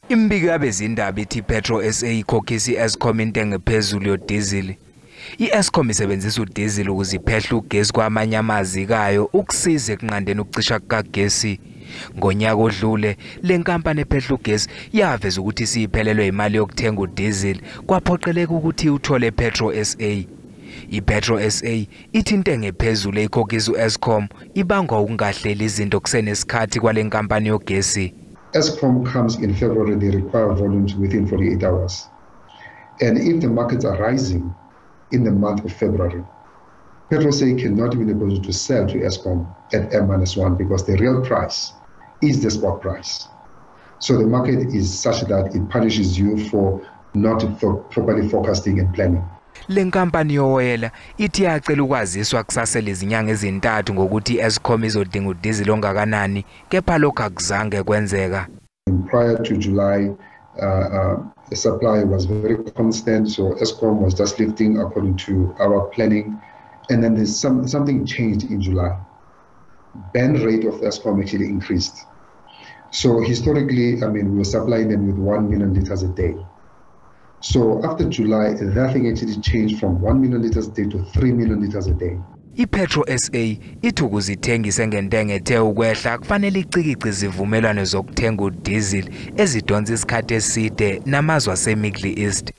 Imibiko yabezindaba ithi iPetrosa ikhokhisa i-Eskom intengo ephezulu yodizili. I-Eskom isebenzisa udizili ukuze iphehle ugesi kwamanya amaziko ayo ukusiza ekunqandeni ukucisha kukagesi. Ngonyaka odlule lenkampani ephehla ugesi yaveza ukuthi siyiphelelwe imali yokuthenga udizili kwaphoqeleka ukuthi uthole iPetrosa. iPetrosa ithi intengo ephezulu ekhokhisa u-Eskom ibangwa ukungahleli izinto kusenesikhathi kwalenkampani yogesi. Eskom comes in February, they require volumes within 48 hours. And if the markets are rising in the month of February, Petrosa cannot be in a position to sell to Eskom at M-1 because the real price is the spot price. So the market is such that it punishes you for not properly forecasting and planning. Lenkampani yowoyela ithi yacela ukwaziswa kusasele izinyanga ezintathu ngokuthi Eskom izodinga udizili ongakanani kepha lokho akuzange kwenzeka. Prior to July, the supply was very constant, so Eskom was just lifting according to our planning, and then there's something changed in July. Burn rate of Eskom actually increased. So historically, we were supplying them with 1 million liters a day. So after July, that thing actually changed from 1 million liters a day to 3 million liters a day. iPetrosa ithi ukuzithengisa ngentengo ethe ukwehla kufanele icikice izivumelwano zokuthenga udizili ezidonsa isikhathi eside namazwe aseMiddle East.